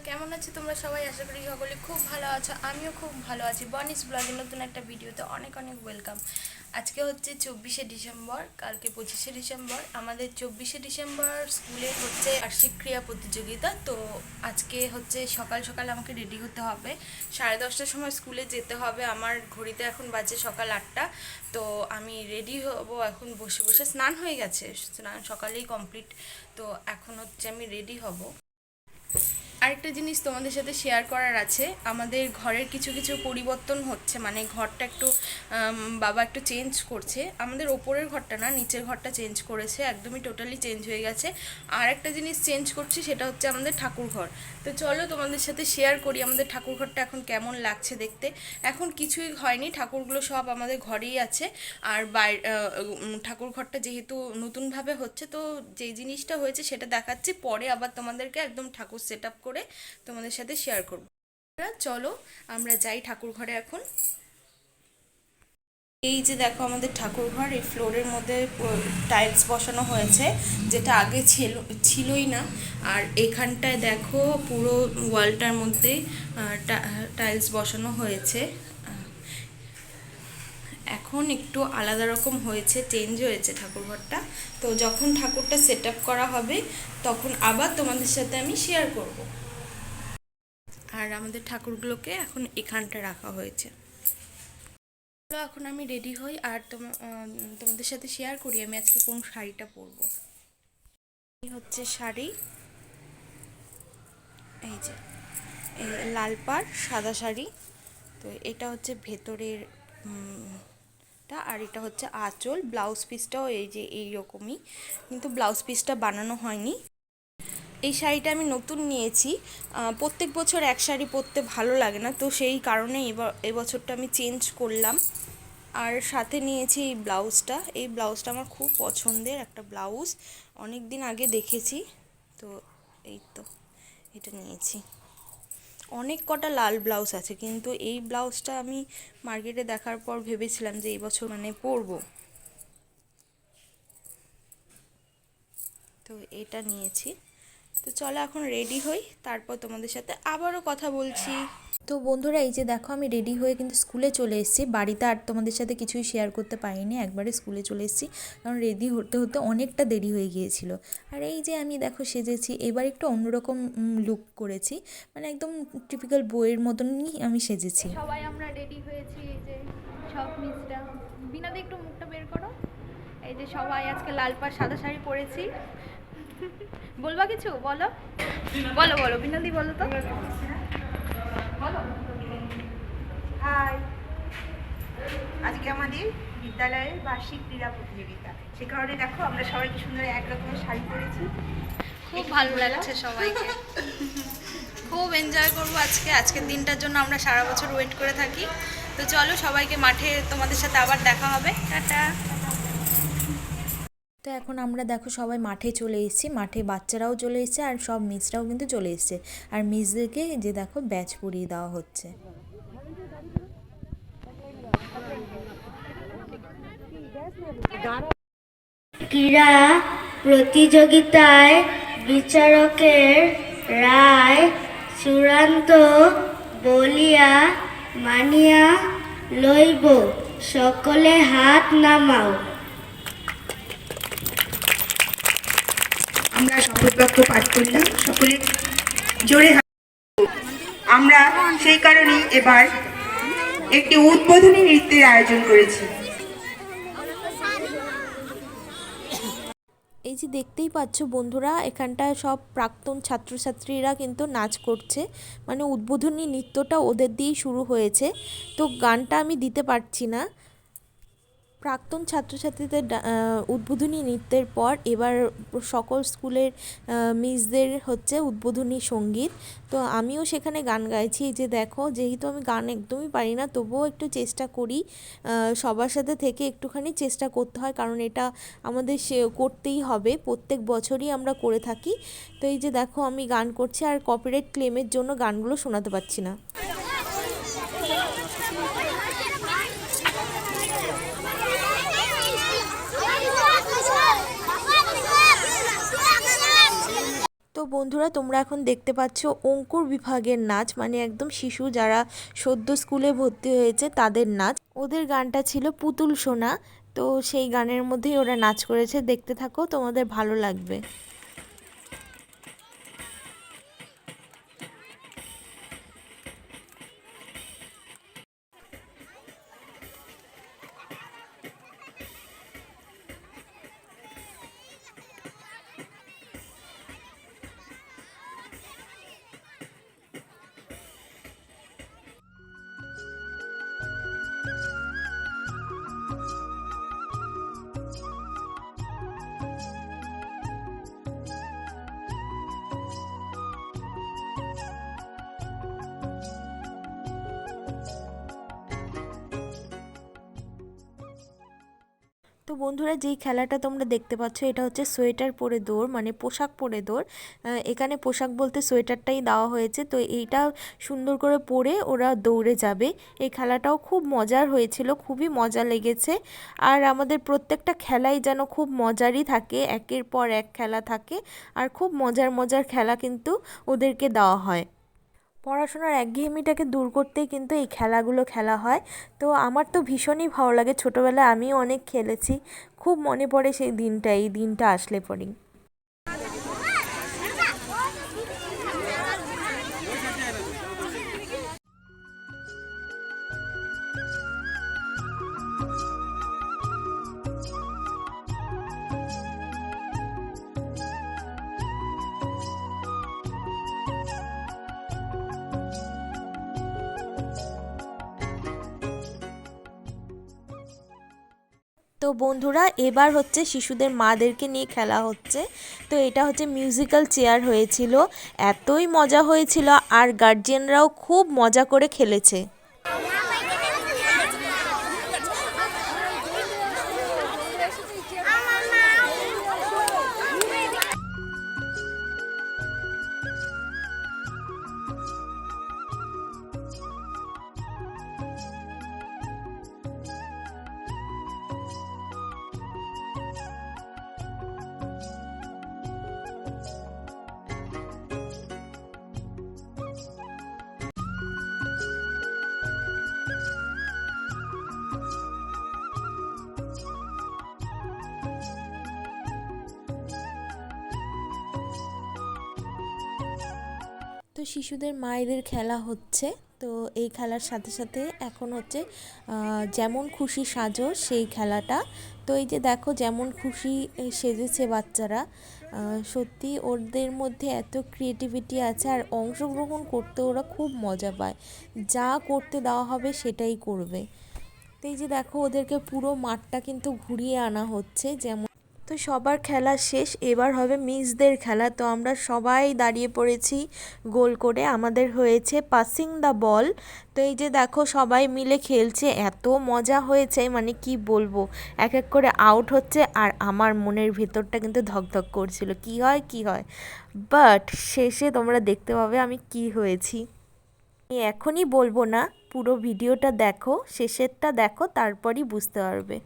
কেমন আছো তোমরা সবাই? আশা করি সকলে খুব ভালো আছো। আমিও খুব ভালো আছি। বনিস ব্লগের নতুন একটা ভিডিওতে অনেক অনেক ওয়েলকাম। আজকে হচ্ছে 24শে ডিসেম্বর, কালকে 25শে ডিসেম্বর। আমাদের 24শে ডিসেম্বর স্কুলে হচ্ছে বার্ষিক ক্রীড়া প্রতিযোগিতা। তো আজকে হচ্ছে সকাল সকাল আমাকে রেডি হতে হবে, 10:30টার সময় স্কুলে যেতে হবে। আমার ঘড়িতে এখন বাজে সকাল 8টা। তো আমি রেডি হব, এখন বসে বসে স্নান হয়ে গেছে, স্নান সকালেই কমপ্লিট। তো এখন হচ্ছে আমি রেডি হব। আরেকটা জিনিস তোমাদের সাথে শেয়ার করার আছে, আমাদের ঘরের কিছু কিছু পরিবর্তন হচ্ছে, মানে ঘরটা একটু বাবা একটু চেঞ্জ করছে। আমাদের ওপরের ঘরটা না, নিচের ঘরটা চেঞ্জ করেছে, একদমই টোটালি চেঞ্জ হয়ে গেছে। আর একটা জিনিস চেঞ্জ করছি, সেটা হচ্ছে আমাদের ঠাকুর ঘর। তো চলো তোমাদের সাথে শেয়ার করি আমাদের ঠাকুর ঘরটা এখন কেমন লাগছে দেখতে। এখন কিছুই হয়নি, ঠাকুরগুলো সব আমাদের ঘরেই আছে। আর ঠাকুর ঘরটা যেহেতু নতুনভাবে হচ্ছে, তো যেই জিনিসটা হয়েছে সেটা দেখাচ্ছি, পরে আবার তোমাদেরকে একদম ঠাকুর সেট আপ করে তোমাদের সাথে শেয়ার করব। চলো আমরা যাই ঠাকুর ঘরে এখন। এই যে দেখো আমাদের ঠাকুর ঘর, এই ফ্লোরের মধ্যে টাইলস বসানো হয়েছে, যেটা আগে ছিলই না। আর এখানটায় দেখো পুরো ওয়ালটার মধ্যে টাইলস বসানো হয়েছে। এখন একটু আলাদা রকম হয়েছে, চেঞ্জ হয়েছে ঠাকুরঘরটা। তো যখন ঠাকুরটা সেট আপ করা হবে তখন আবার তোমাদের সাথে আমি শেয়ার করব। আর আমাদের ঠাকুরগুলোকে এখন এখানটা রাখা হয়েছে। এখন আমি রেডি হই আর তোমাদের সাথে শেয়ার করি আমি আজকে কোন শাড়িটা পরবো। এই হচ্ছে শাড়ি, এই যে এই লাল পাড় সাদা শাড়ি। তো এটা হচ্ছে ভেতরের আর এটা হচ্ছে আঁচল। ব্লাউজ পিসটাও এই যে এইরকমই, কিন্তু ব্লাউজ পিসটা বানানো হয়নি। এই শাড়িটা আমি নতুন নিয়েছি। প্রত্যেক বছর এক শাড়ি পরতে ভালো লাগে না, তো সেই কারণে এবছরটা আমি চেঞ্জ করলাম। আর সাথে নিয়েছি এই ব্লাউজটা। এই ব্লাউজটা আমার খুব পছন্দের একটা ব্লাউজ, অনেক দিন আগে দেখেছি, তো এই তো এটা নিয়েছি। অনেক কটা লাল ব্লাউজ আছে, কিন্তু এই ব্লাউজটা আমি মার্কেটে দেখার পর ভেবেছিলাম যে এই বছর মানে পরবো, তো এটা নিয়েছি। তো চলো এখন রেডি হই, তারপর তোমাদের সাথে আবারও কথা বলছি। তো বন্ধুরা, এই যে দেখো আমি রেডি হয়ে কিন্তু স্কুলে চলে এসেছি। বাড়িতে আর তোমাদের সাথে কিছুই শেয়ার করতে পারিনি, একবারে স্কুলে চলে এসেছি, কারণ রেডি হতে হতে অনেকটা দেরি হয়ে গিয়েছিল। আর এই যে আমি দেখো সেজেছি, এবার একটু অন্যরকম লুক করেছি, মানে একদম টিপিক্যাল বইয়ের মতনই আমি সেজেছি। সবাই আমরা রেডি হয়েছি, এই যে সব মিসটা বিনাদি একটু মুখটা বের করো। এই যে সবাই আজকে লাল পাড় সাদা শাড়ি পরেছি। বলবা কিছু? বলো বলো বলো বিনাদি, বলো তো। হাই, আজকে আমাদের বিদ্যালয়ের বার্ষিক ক্রীড়া প্রতিযোগিতা, সে কারণে দেখো আমরা সবাই কি সুন্দর এক রকমের শাড়ি পরেছি। খুব ভালো লাগছে সবাইকে, খুব এনজয় করবো আজকের দিনটার জন্য আমরা সারা বছর ওয়েট করে থাকি। তো চলো সবাইকে মাঠে তোমাদের সাথে আবার দেখা হবে, টাটা। তো এখন আমরা দেখো সবাই মাঠে চলে এসেছি, মাঠে বাচ্চারাও চলে এসেছে আর সব মিসরাও কিন্তু চলে এসেছে। আর মিসদেরকে যে দেখো ব্যাচ পরিয়ে দেওয়া হচ্ছে। ক্রীড়া প্রতিযোগিতায় বিচারকের রায় চূড়ান্ত বলিয়া মানিয়া লইব। সকলে হাত নামাও। আমরা শপথ বাক্য পাঠ করলাম, সকলে জোরে আমরা সেই কারণেই এবার একটি উদ্বোধনী নৃত্যের আয়োজন করেছি। এই যে দেখতেই পাচ্ছ বন্ধুরা, এখানটায় সব প্রাক্তন ছাত্রছাত্রীরা কিন্তু নাচ করছে, মানে উদ্বোধনী নৃত্যটা ওদের দিয়েই শুরু হয়েছে। তো গানটা আমি দিতে পারছি না। প্রাক্তন ছাত্রছাত্রীদের উদ্বোধনী নৃত্যের পর এবার সকল স্কুলের মিসদের হচ্ছে উদ্বোধনী সঙ্গীত। তো আমিও সেখানে গান গাইছি। এই যে দেখো, যেহেতু আমি গান একদমই পারি না, তবুও একটু চেষ্টা করি, সবার সাথে থেকে একটুখানি চেষ্টা করতে হয়, কারণ এটা আমাদের করতেই হবে, প্রত্যেক বছরই আমরা করে থাকি। তো এই যে দেখো আমি গান করছি, আর কপিরাইট ক্লেমের জন্য গানগুলো শোনাতে পারছি না। তো বন্ধুরা তোমরা এখন দেখতে পাচ্ছ অঙ্কুর বিভাগের নাচ, মানে একদম শিশু যারা সদ্য স্কুলে ভর্তি হয়েছে তাদের নাচ। ওদের গানটা ছিল পুতুল সোনা, তো সেই গানের মধ্যেই ওরা নাচ করেছে। দেখতে থাকো, তোমাদের ভালো লাগবে। তো বন্ধুরা, যেই খেলাটা তোমরা দেখতে পাচ্ছ এটা হচ্ছে সোয়েটার পরে দৌড়, মানে পোশাক পরে দৌড়। এখানে পোশাক বলতে সোয়েটারটাই দেওয়া হয়েছে। তো এইটা সুন্দর করে পরে ওরা দৌড়ে যাবে। এই খেলাটাও খুব মজার হয়েছিল, খুবই মজা লেগেছে। আর আমাদের প্রত্যেকটা খেলাই যেন খুব মজারই থাকে, একের পর এক খেলা থাকে। আর খুব মজার মজার খেলা কিন্তু ওদেরকে দেওয়া হয়। পড়াশোনার একঘেয়েমিটাকে দূর করতেই কিন্তু এই খেলাগুলো খেলা হয়। তো আমার তো ভীষণই ভালো লাগে, ছোটোবেলায় আমিও অনেক খেলেছি। খুব মনে পড়ে সেই দিনটা, এই দিনটা আসলে পরেই। তো বন্ধুরা, এবার হচ্ছে শিশুদের মাদেরকে নিয়ে খেলা হচ্ছে। তো এটা হচ্ছে মিউজিক্যাল চেয়ার হয়েছিল, এতই মজা হয়েছিল। আর গার্জিয়ানরাও খুব মজা করে খেলেছে। তো শিশুদের মায়েদের খেলা হচ্ছে। তো এই খেলার সাথে সাথে এখন হচ্ছে যেমন খুশি সাজো সেই খেলাটা। তো এই যে দেখো, যেমন খুশি সেজেছে বাচ্চারা। সত্যি ওদের মধ্যে এত ক্রিয়েটিভিটি আছে, আর অংশগ্রহণ করতে ওরা খুব মজা পায়। যা করতে দেওয়া হবে সেটাই করবে। তো এই যে দেখো, ওদেরকে পুরো মাঠটা কিন্তু ঘুরিয়ে আনা হচ্ছে। যেমন তো সবার খেলা শেষ, এবার হবে মিসদের খেলা। তো আমরা সবাই দাঁড়িয়ে পড়েছি গোল করে, আমাদের হয়েছে পাসিং দ্য বল। তো এই যে দেখো, সবাই মিলে খেলছে, এত মজা হয়েছে মানে কি বলবো। এক এক করে আউট হচ্ছে, আর আমার মনের ভেতরটা কিন্তু ধকধক করছিল, কি হয় কি হয়। বাট শেষে তোমরা দেখতে পাবে আমি কি হয়েছি। আমি এখনই বলবো না, পুরো ভিডিওটা দেখো, শেষেরটা দেখো, তারপরই বুঝতে পারবে।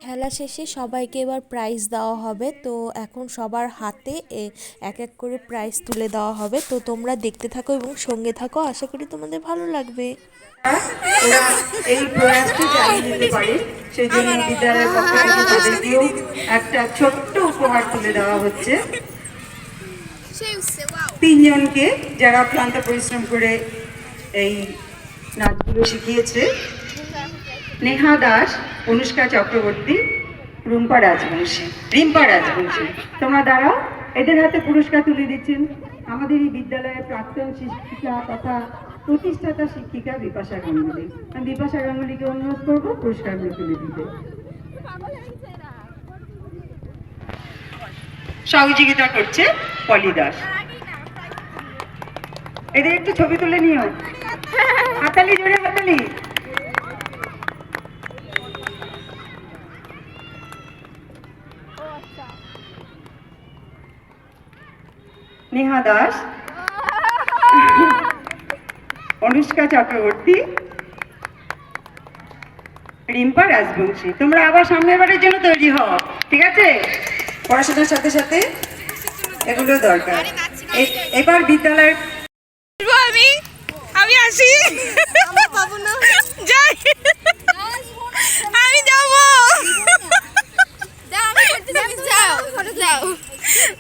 খেলা শেষে সবাইকে এবার প্রাইজ দেওয়া হবে। তো এখন সবার হাতে এক এক করে প্রাইজ তুলে দেওয়া হবে। তো তোমরা দেখতে থাকো এবং সঙ্গে থাকো, আশা করি তোমাদের ভালো লাগবে। ওরা এই প্রয়াসটি চালিয়ে যেতে পারে, সেই জন্য বিদ্যালয়ের পক্ষ থেকে তাদেরকেও একটা ছোট্ট উপহার তুলে দেওয়া হচ্ছে। তিনজনকে যারা ক্লান্ত পরিশ্রম করে এই নাচগুলো শিখিয়েছে: নেহা দাস, অনুষ্কা চক্রবর্তী, রিম্পা রাজবংশী। তোমরা দাঁড়াও। এদের হাতে পুরস্কার তুলে দিচ্ছেন আমাদের এই বিদ্যালয়ের প্রাক্তন শিক্ষিকা তথা প্রতিষ্ঠাতা শিক্ষিকা বিপাশা গাঙ্গুলি। আমি বিপাশা গাঙ্গুলিকে অনুরোধ করবো পুরস্কারগুলো তুলে দিতে। সহযোগিতা করছে পলি দাস। এদের একটু ছবি তুলে নিও, হাতালি জোরে হাতালি। নেহা দাস, অনুষ্কা চক্রবর্তী, রিম্পা রাজবংশী। তোমরা আবার সামনের বারের জন্য তৈরি হও, ঠিক আছে? পড়াশোনার সাথে সাথে এগুলো দরকার। এবার বিদ্যালয়ের আমি আসি, যাই, আমি যাবো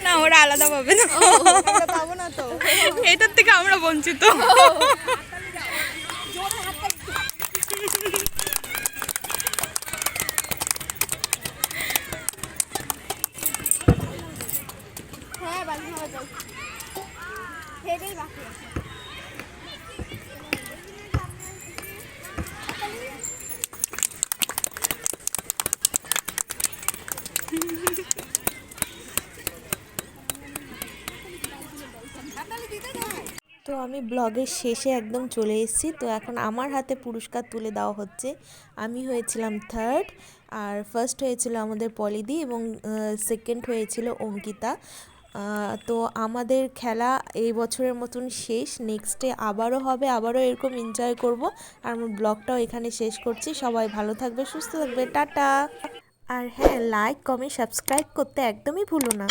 না, ওরা আলাদা পাবে না, এটার থেকে আমরা বঞ্চিত। তো আমি ব্লগের শেষে একদম চলে এসেছি। তো এখন আমার হাতে পুরস্কার তুলে দেওয়া হচ্ছে। আমি হয়েছিলাম থার্ড, আর ফার্স্ট হয়েছিল আমাদের পলিদি এবং সেকেন্ড হয়েছিল অঙ্কিতা। তো আমাদের খেলা এই বছরের মতন শেষ, নেক্সটে আবারও হবে, আবারও এরকম এনজয় করব। আর আমার ব্লগটাও এখানে শেষ করছি। সবাই ভালো থাকবে, সুস্থ থাকবে, টাটা। আর হ্যাঁ, লাইক কমেন্ট সাবস্ক্রাইব করতে একদমই ভুলো না।